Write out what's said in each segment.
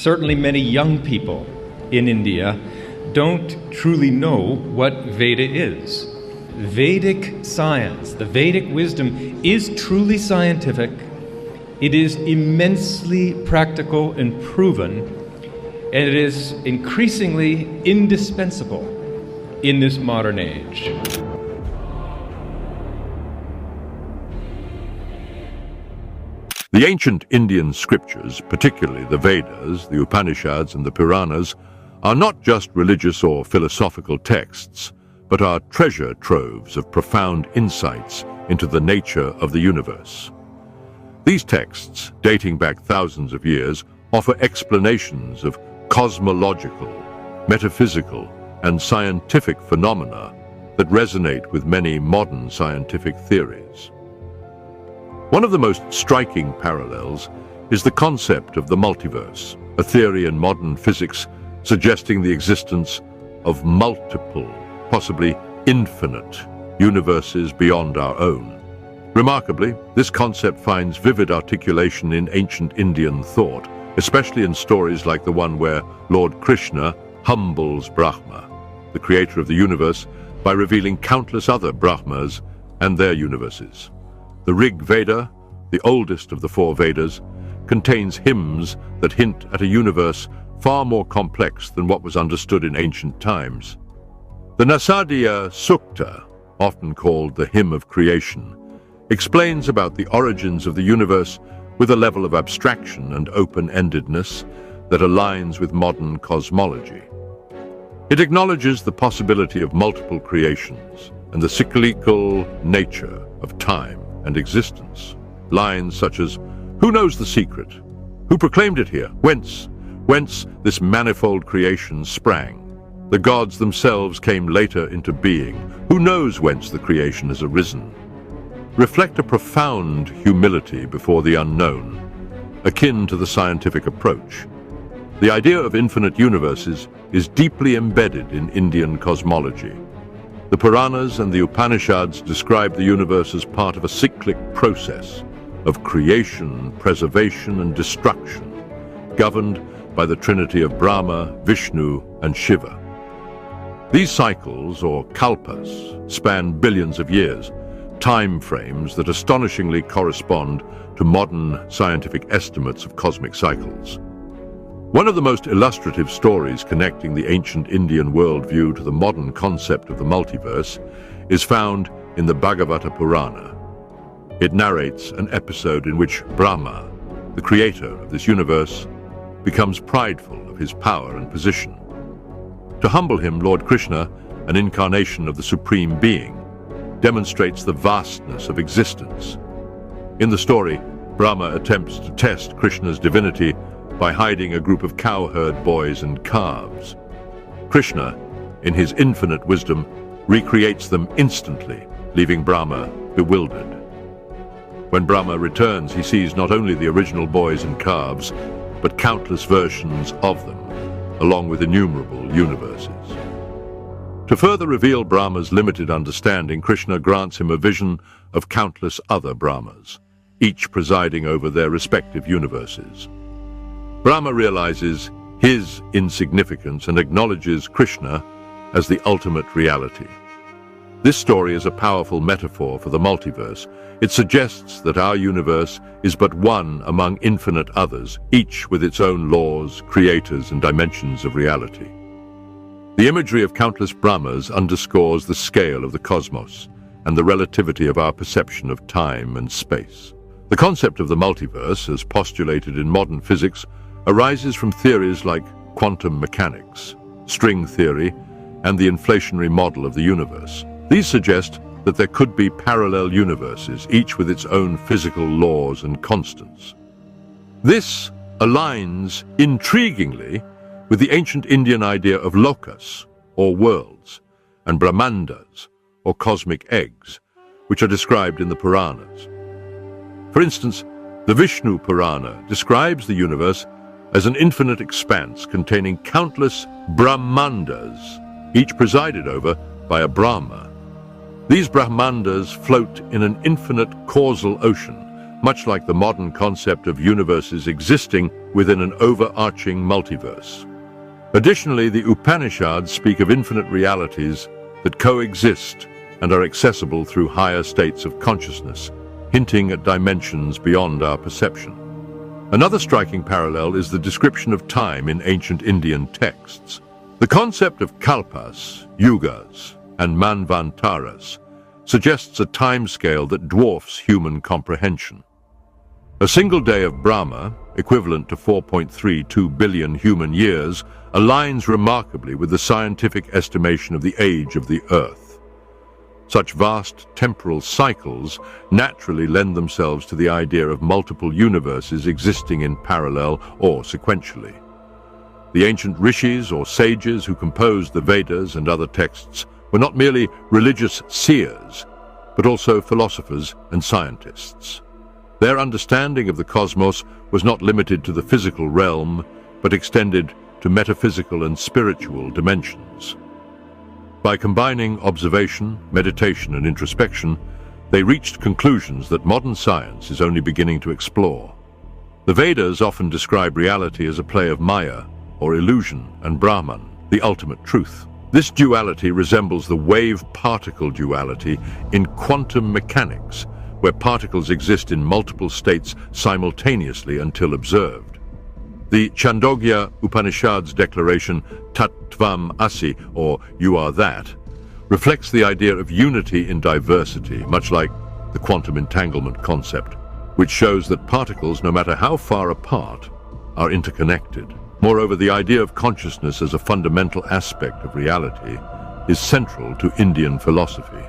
Certainly many young people in India don't truly know what Veda is. Vedic science, the Vedic wisdom, is truly scientific. It is immensely practical and proven, and it is increasingly indispensable in this modern age. The ancient Indian scriptures, particularly the Vedas, the Upanishads, and the Puranas, are not just religious or philosophical texts, but are treasure troves of profound insights into the nature of the universe. These texts, dating back thousands of years, offer explanations of cosmological, metaphysical, and scientific phenomena that resonate with many modern scientific theories. One of the most striking parallels is the concept of the multiverse, a theory in modern physics suggesting the existence of multiple, possibly infinite, universes beyond our own. Remarkably, this concept finds vivid articulation in ancient Indian thought, especially in stories like the one where Lord Krishna humbles Brahma, the creator of the universe, by revealing countless other Brahmas and their universes. The Rig Veda, the oldest of the four Vedas, contains hymns that hint at a universe far more complex than what was understood in ancient times. The Nasadiya Sukta, often called the Hymn of Creation, explains about the origins of the universe with a level of abstraction and open-endedness that aligns with modern cosmology. It acknowledges the possibility of multiple creations and the cyclical nature of time and existence. Lines such as, "Who knows the secret? Who proclaimed it here? Whence this manifold creation sprang? The gods themselves came later into being. Who knows whence the creation has arisen?" reflect a profound humility before the unknown, akin to the scientific approach. The idea of infinite universes is deeply embedded in Indian cosmology. The Puranas and the Upanishads describe the universe as part of a cyclic process of creation, preservation, and destruction, governed by the trinity of Brahma, Vishnu, and Shiva. These cycles, or kalpas, span billions of years, time frames that astonishingly correspond to modern scientific estimates of cosmic cycles. One of the most illustrative stories connecting the ancient Indian worldview to the modern concept of the multiverse is found in the Bhagavata Purana. It narrates an episode in which Brahma, the creator of this universe, becomes prideful of his power and position. To humble him, Lord Krishna, an incarnation of the Supreme Being, demonstrates the vastness of existence. In the story, Brahma attempts to test Krishna's divinity by hiding a group of cowherd boys and calves. Krishna, in his infinite wisdom, recreates them instantly, leaving Brahma bewildered. When Brahma returns, he sees not only the original boys and calves, but countless versions of them, along with innumerable universes. To further reveal Brahma's limited understanding, Krishna grants him a vision of countless other Brahmas, each presiding over their respective universes. Brahma realizes his insignificance and acknowledges Krishna as the ultimate reality. This story is a powerful metaphor for the multiverse. It suggests that our universe is but one among infinite others, each with its own laws, creators, and dimensions of reality. The imagery of countless Brahmas underscores the scale of the cosmos and the relativity of our perception of time and space. The concept of the multiverse, as postulated in modern physics, arises from theories like quantum mechanics, string theory, and the inflationary model of the universe. These suggest that there could be parallel universes, each with its own physical laws and constants. This aligns intriguingly with the ancient Indian idea of lokas, or worlds, and brahmandas, or cosmic eggs, which are described in the Puranas. For instance, the Vishnu Purana describes the universe as an infinite expanse containing countless brahmandas, each presided over by a Brahma. These brahmandas float in an infinite causal ocean, much like the modern concept of universes existing within an overarching multiverse. Additionally, the Upanishads speak of infinite realities that coexist and are accessible through higher states of consciousness, hinting at dimensions beyond our perception. Another striking parallel is the description of time in ancient Indian texts. The concept of kalpas, yugas, and manvantaras suggests a timescale that dwarfs human comprehension. A single day of Brahma, equivalent to 4.32 billion human years, aligns remarkably with the scientific estimation of the age of the Earth. Such vast temporal cycles naturally lend themselves to the idea of multiple universes existing in parallel or sequentially. The ancient rishis or sages who composed the Vedas and other texts were not merely religious seers, but also philosophers and scientists. Their understanding of the cosmos was not limited to the physical realm, but extended to metaphysical and spiritual dimensions. By combining observation, meditation, and introspection, they reached conclusions that modern science is only beginning to explore. The Vedas often describe reality as a play of Maya, or illusion, and Brahman, the ultimate truth. This duality resembles the wave-particle duality in quantum mechanics, where particles exist in multiple states simultaneously until observed. The Chandogya Upanishad's declaration, Tat Tvam Asi, or You Are That, reflects the idea of unity in diversity, much like the quantum entanglement concept, which shows that particles, no matter how far apart, are interconnected. Moreover, the idea of consciousness as a fundamental aspect of reality is central to Indian philosophy.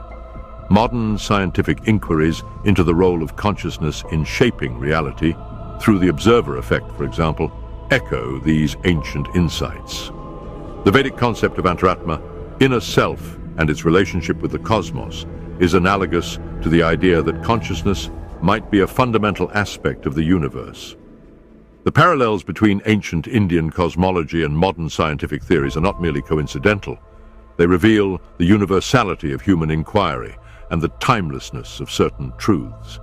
Modern scientific inquiries into the role of consciousness in shaping reality, through the observer effect, for example, echo these ancient insights. The Vedic concept of Antaratma, inner self, and its relationship with the cosmos is analogous to the idea that consciousness might be a fundamental aspect of the universe. The parallels between ancient Indian cosmology and modern scientific theories are not merely coincidental. They reveal the universality of human inquiry and the timelessness of certain truths.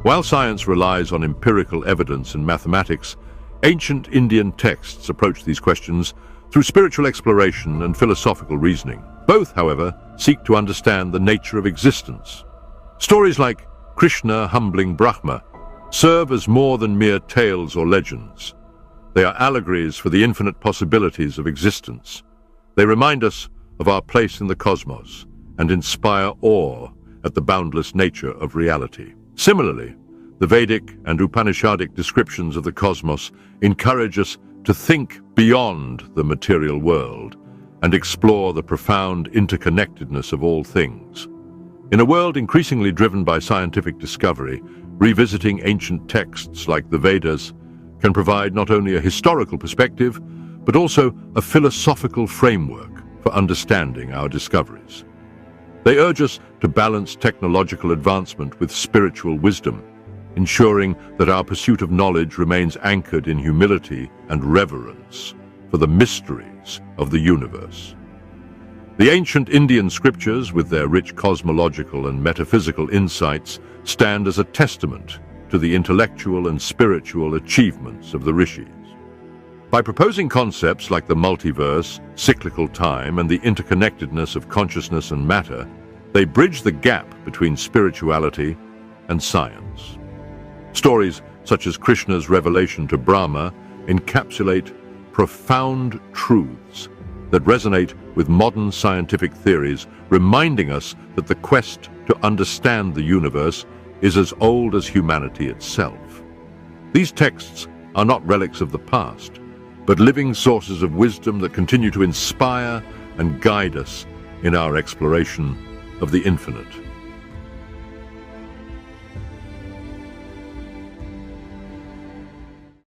While science relies on empirical evidence and mathematics, ancient Indian texts approach these questions through spiritual exploration and philosophical reasoning. Both, however, seek to understand the nature of existence. Stories like Krishna humbling Brahma serve as more than mere tales or legends. They are allegories for the infinite possibilities of existence. They remind us of our place in the cosmos and inspire awe at the boundless nature of reality. Similarly, the Vedic and Upanishadic descriptions of the cosmos encourage us to think beyond the material world and explore the profound interconnectedness of all things. In a world increasingly driven by scientific discovery, revisiting ancient texts like the Vedas can provide not only a historical perspective, but also a philosophical framework for understanding our discoveries. They urge us to balance technological advancement with spiritual wisdom, ensuring that our pursuit of knowledge remains anchored in humility and reverence for the mysteries of the universe. The ancient Indian scriptures, with their rich cosmological and metaphysical insights, stand as a testament to the intellectual and spiritual achievements of the rishis. By proposing concepts like the multiverse, cyclical time, and the interconnectedness of consciousness and matter, they bridge the gap between spirituality and science. Stories such as Krishna's revelation to Brahma encapsulate profound truths that resonate with modern scientific theories, reminding us that the quest to understand the universe is as old as humanity itself. These texts are not relics of the past, but living sources of wisdom that continue to inspire and guide us in our exploration of the infinite.